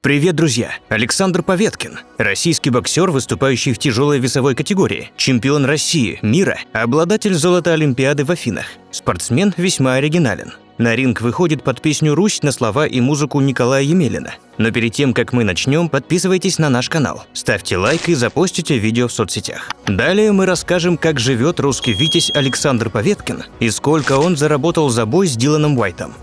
Привет, друзья! Александр Поветкин – российский боксер, выступающий в тяжелой весовой категории, чемпион России, мира, обладатель золота Олимпиады в Афинах. Спортсмен весьма оригинален. На ринг выходит под песню «Русь» на слова и музыку Николая Емелина. Но перед тем, как мы начнем, подписывайтесь на наш канал, ставьте лайк и запостите видео в соцсетях. Далее мы расскажем, как живет русский витязь Александр Поветкин и сколько он заработал за бой с Диланом Уайтом.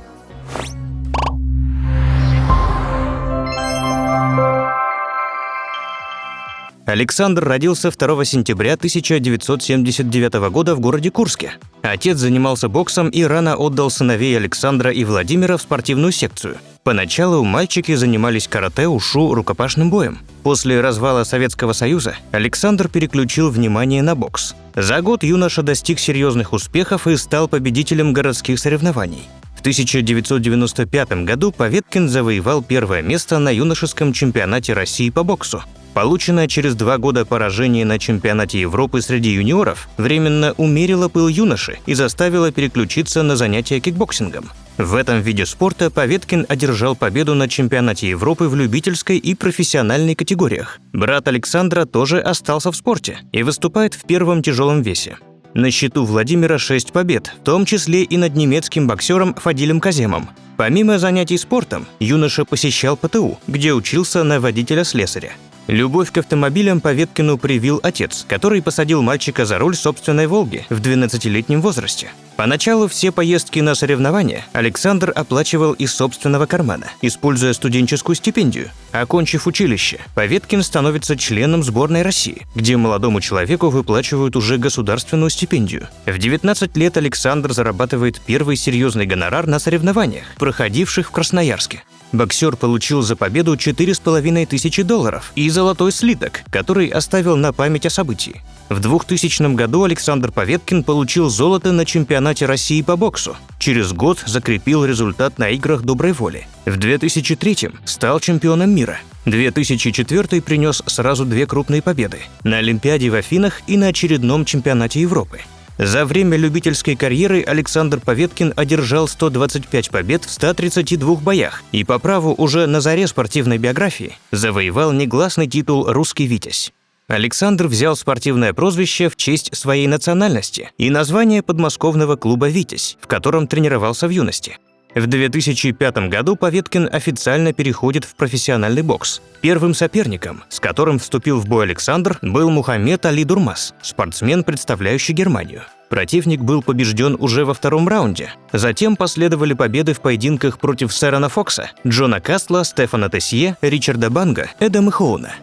Александр родился 2 сентября 1979 года в городе Курске. Отец занимался боксом и рано отдал сыновей Александра и Владимира в спортивную секцию. Поначалу мальчики занимались карате, ушу, рукопашным боем. После развала Советского Союза Александр переключил внимание на бокс. За год юноша достиг серьезных успехов и стал победителем городских соревнований. В 1995 году Поветкин завоевал первое место на юношеском чемпионате России по боксу. Полученное через 2 года поражение на чемпионате Европы среди юниоров временно умерило пыл юноши и заставило переключиться на занятия кикбоксингом. В этом виде спорта Поветкин одержал победу на чемпионате Европы в любительской и профессиональной категориях. Брат Александра тоже остался в спорте и выступает в первом тяжелом весе. На счету Владимира 6 побед, в том числе и над немецким боксером Фадилем Каземом. Помимо занятий спортом, юноша посещал ПТУ, где учился на водителя-слесаря. Любовь к автомобилям Поветкину привил отец, который посадил мальчика за руль собственной «Волги» в 12-летнем возрасте. Поначалу все поездки на соревнования Александр оплачивал из собственного кармана, используя студенческую стипендию. Окончив училище, Поветкин становится членом сборной России, где молодому человеку выплачивают уже государственную стипендию. В 19 лет Александр зарабатывает первый серьезный гонорар на соревнованиях, проходивших в Красноярске. Боксер получил за победу $4500 и золотой слиток, который оставил на память о событии. В 2000 году Александр Поветкин получил золото на чемпионате России по боксу. Через год закрепил результат на играх доброй воли. В 2003 стал чемпионом мира. 2004 принес сразу 2 крупные победы – на Олимпиаде в Афинах и на очередном чемпионате Европы. За время любительской карьеры Александр Поветкин одержал 125 побед в 132 боях и по праву уже на заре спортивной биографии завоевал негласный титул «Русский витязь». Александр взял спортивное прозвище в честь своей национальности и название подмосковного клуба «Витязь», в котором тренировался в юности. В 2005 году Поветкин официально переходит в профессиональный бокс. Первым соперником, с которым вступил в бой Александр, был Мухаммед Али Дурмас, спортсмен, представляющий Германию. Противник был побежден уже во 2-м раунде. Затем последовали победы в поединках против Сэрона Фокса, Джона Кастла, Стефана Тесье, Ричарда Банга, Эдама Хоуна.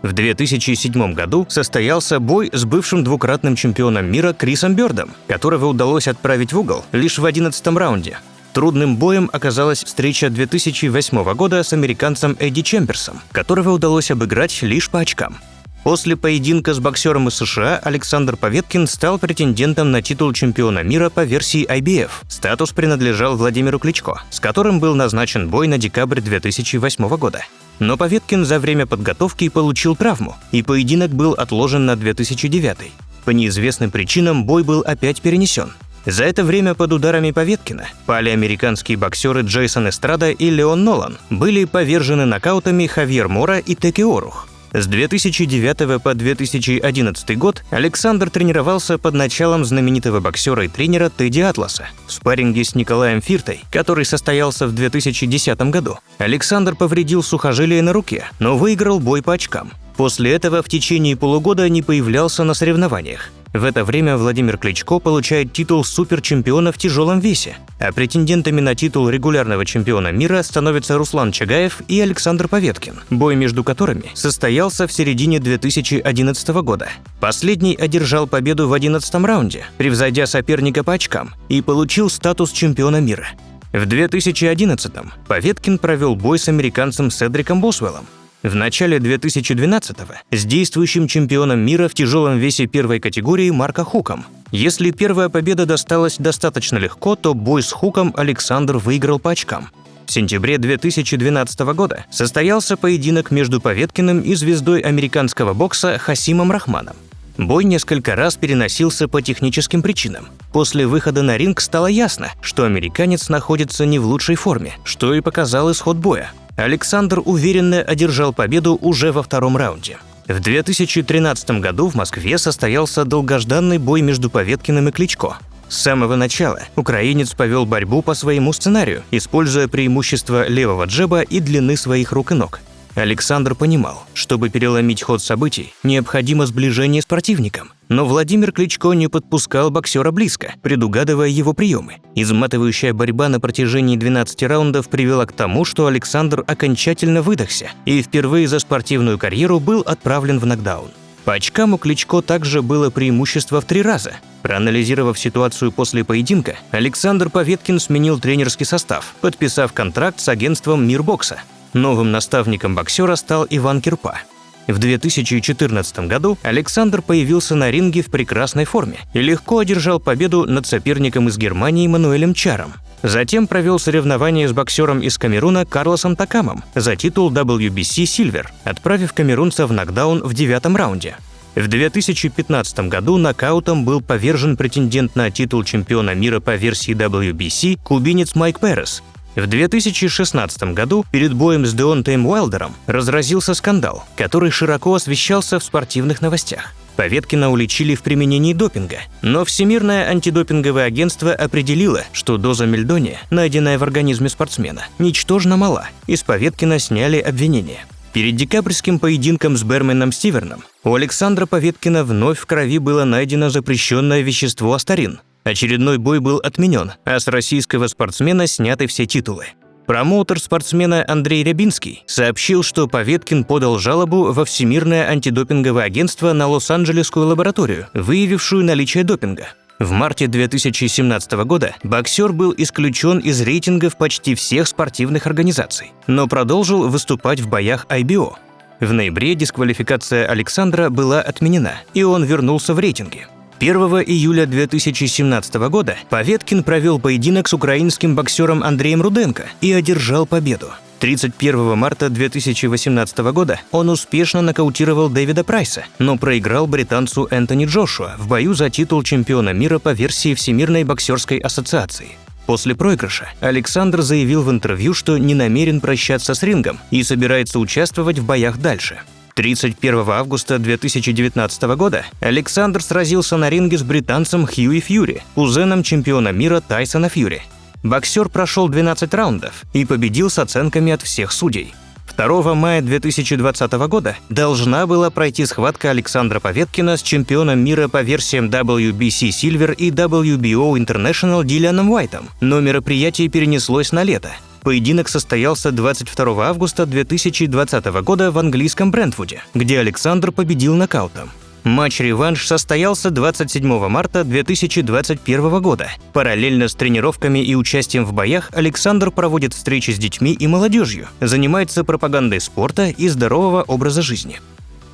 В 2007 году состоялся бой с бывшим двукратным чемпионом мира Крисом Бёрдом, которого удалось отправить в угол лишь в 11-м раунде. Трудным боем оказалась встреча 2008 года с американцем Эдди Чемберсом, которого удалось обыграть лишь по очкам. После поединка с боксером из США Александр Поветкин стал претендентом на титул чемпиона мира по версии IBF. Статус принадлежал Владимиру Кличко, с которым был назначен бой на декабрь 2008 года. Но Поветкин за время подготовки получил травму, и поединок был отложен на 2009. По неизвестным причинам бой был опять перенесен. За это время под ударами Поветкина пали американские боксеры Джейсон Эстрада и Леон Нолан, были повержены нокаутами Хавьер Мора и Теке Орух. С 2009 по 2011 год Александр тренировался под началом знаменитого боксера и тренера Тедди Атласа. В спарринге с Николаем Фиртой, который состоялся в 2010 году, Александр повредил сухожилие на руке, но выиграл бой по очкам. После этого в течение полугода не появлялся на соревнованиях. В это время Владимир Кличко получает титул суперчемпиона в тяжелом весе, а претендентами на титул регулярного чемпиона мира становятся Руслан Чагаев и Александр Поветкин, бой между которыми состоялся в середине 2011 года. Последний одержал победу в 11-м раунде, превзойдя соперника по очкам, и получил статус чемпиона мира. В 2011-м Поветкин провел бой с американцем Седриком Босвеллом. В начале 2012-го с действующим чемпионом мира в тяжелом весе первой категории Марко Хуком. Если первая победа досталась достаточно легко, то бой с Хуком Александр выиграл по очкам. В сентябре 2012 года состоялся поединок между Поветкиным и звездой американского бокса Хасимом Рахманом. Бой несколько раз переносился по техническим причинам. После выхода на ринг стало ясно, что американец находится не в лучшей форме, что и показал исход боя. Александр уверенно одержал победу уже во втором раунде. В 2013 году в Москве состоялся долгожданный бой между Поветкиным и Кличко. С самого начала украинец повел борьбу по своему сценарию, используя преимущество левого джеба и длины своих рук и ног. Александр понимал, чтобы переломить ход событий, необходимо сближение с противником. Но Владимир Кличко не подпускал боксера близко, предугадывая его приемы. Изматывающая борьба на протяжении 12 раундов привела к тому, что Александр окончательно выдохся и впервые за спортивную карьеру был отправлен в нокдаун. По очкам у Кличко также было преимущество в 3 раза. Проанализировав ситуацию после поединка, Александр Поветкин сменил тренерский состав, подписав контракт с агентством «Мир бокса». Новым наставником боксера стал Иван Кирпа. В 2014 году Александр появился на ринге в прекрасной форме и легко одержал победу над соперником из Германии Мануэлем Чаром. Затем провел соревнования с боксером из Камеруна Карлосом Такамом за титул WBC Silver, отправив камерунца в нокдаун в 9-м раунде. В 2015 году нокаутом был повержен претендент на титул чемпиона мира по версии WBC кубинец Майк Перес. В 2016 году перед боем с Деонтеем Уайлдером разразился скандал, который широко освещался в спортивных новостях. Поветкина уличили в применении допинга, но Всемирное антидопинговое агентство определило, что доза мельдония, найденная в организме спортсмена, ничтожно мала, и с Поветкина сняли обвинения. Перед декабрьским поединком с Берменом Стиверном у Александра Поветкина вновь в крови было найдено запрещенное вещество астарин. Очередной бой был отменен, а с российского спортсмена сняты все титулы. Промоутер спортсмена Андрей Рябинский сообщил, что Поветкин подал жалобу во Всемирное антидопинговое агентство на Лос-Анджелесскую лабораторию, выявившую наличие допинга. В марте 2017 года боксер был исключен из рейтингов почти всех спортивных организаций, но продолжил выступать в боях IBO. В ноябре дисквалификация Александра была отменена, и он вернулся в рейтинги. 1 июля 2017 года Поветкин провел поединок с украинским боксером Андреем Руденко и одержал победу. 31 марта 2018 года он успешно нокаутировал Дэвида Прайса, но проиграл британцу Энтони Джошуа в бою за титул чемпиона мира по версии Всемирной боксерской ассоциации. После проигрыша Александр заявил в интервью, что не намерен прощаться с рингом и собирается участвовать в боях дальше. 31 августа 2019 года Александр сразился на ринге с британцем Хьюи Фьюри, кузеном чемпиона мира Тайсона Фьюри. Боксер прошел 12 раундов и победил с оценками от всех судей. 2 мая 2020 года должна была пройти схватка Александра Поветкина с чемпионом мира по версиям WBC Silver и WBO International Дилианом Уайтом, но мероприятие перенеслось на лето. Поединок состоялся 22 августа 2020 года в английском Брентвуде, где Александр победил нокаутом. Матч-реванш состоялся 27 марта 2021 года. Параллельно с тренировками и участием в боях Александр проводит встречи с детьми и молодежью, занимается пропагандой спорта и здорового образа жизни.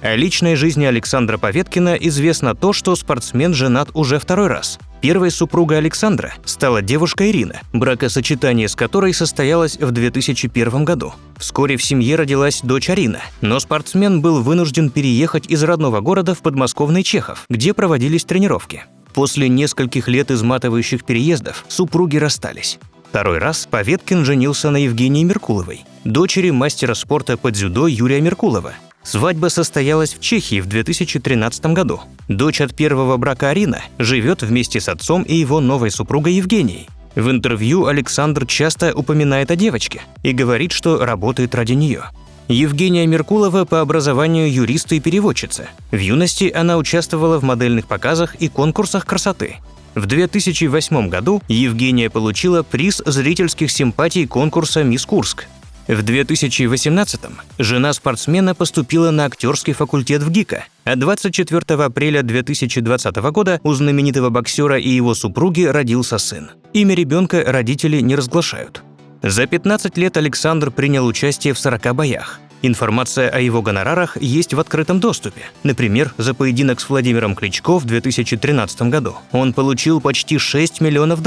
О личной жизни Александра Поветкина известно то, что спортсмен женат уже 2-й раз. Первой супругой Александра стала девушка Ирина, бракосочетание с которой состоялось в 2001 году. Вскоре в семье родилась дочь Арина, но спортсмен был вынужден переехать из родного города в подмосковный Чехов, где проводились тренировки. После нескольких лет изматывающих переездов супруги расстались. 2-й раз Поветкин женился на Евгении Меркуловой, дочери мастера спорта по дзюдо Юрия Меркулова. Свадьба состоялась в Чехии в 2013 году. Дочь от первого брака Арина живет вместе с отцом и его новой супругой Евгенией. В интервью Александр часто упоминает о девочке и говорит, что работает ради нее. Евгения Меркулова по образованию юрист и переводчица. В юности она участвовала в модельных показах и конкурсах красоты. В 2008 году Евгения получила приз зрительских симпатий конкурса «Мисс Курск». В 2018-м жена спортсмена поступила на актерский факультет в ГИКа, а 24 апреля 2020 года у знаменитого боксера и его супруги родился сын. Имя ребенка родители не разглашают. За 15 лет Александр принял участие в 40 боях. Информация о его гонорарах есть в открытом доступе. Например, за поединок с Владимиром Кличко в 2013 году он получил почти $6 миллионов.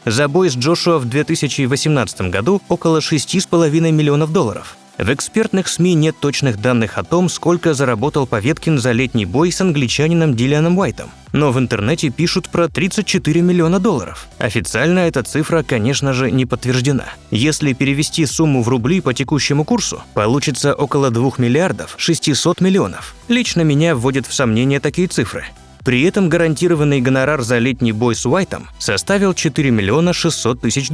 За бой с Джошуа в 2018 году около $6,5 миллионов. В экспертных СМИ нет точных данных о том, сколько заработал Поветкин за летний бой с англичанином Дилианом Уайтом. Но в интернете пишут про $34 миллиона. Официально эта цифра, конечно же, не подтверждена. Если перевести сумму в рубли по текущему курсу, получится около 2 миллиардов 600 миллионов. Лично меня вводят в сомнение такие цифры. При этом гарантированный гонорар за летний бой с Уайтом составил $4 миллиона 600 тысяч.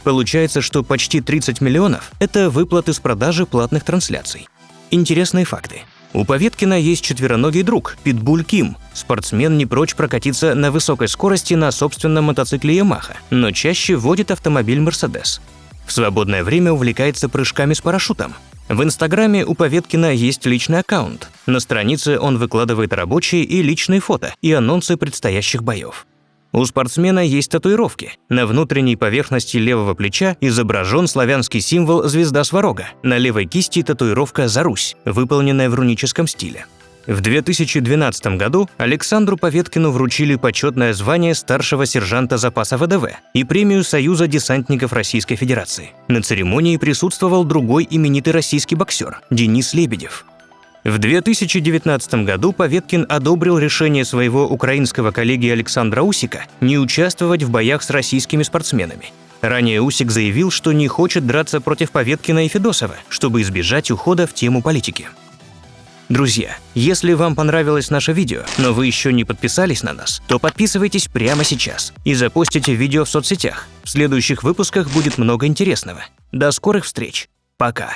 Получается, что почти 30 миллионов – это выплаты с продажи платных трансляций. Интересные факты. У Поветкина есть четвероногий друг – Питбуль Ким. Спортсмен не прочь прокатиться на высокой скорости на собственном мотоцикле Yamaha, но чаще водит автомобиль Mercedes. В свободное время увлекается прыжками с парашютом. В Инстаграме у Поветкина есть личный аккаунт. На странице он выкладывает рабочие и личные фото и анонсы предстоящих боев. У спортсмена есть татуировки. На внутренней поверхности левого плеча изображен славянский символ звезда Сварога. На левой кисти татуировка «За Русь», выполненная в руническом стиле. В 2012 году Александру Поветкину вручили почетное звание старшего сержанта запаса ВДВ и премию Союза десантников Российской Федерации. На церемонии присутствовал другой именитый российский боксер – Денис Лебедев. В 2019 году Поветкин одобрил решение своего украинского коллеги Александра Усика не участвовать в боях с российскими спортсменами. Ранее Усик заявил, что не хочет драться против Поветкина и Федосова, чтобы избежать ухода в тему политики. Друзья, если вам понравилось наше видео, но вы еще не подписались на нас, то подписывайтесь прямо сейчас и запостите видео в соцсетях. В следующих выпусках будет много интересного. До скорых встреч. Пока.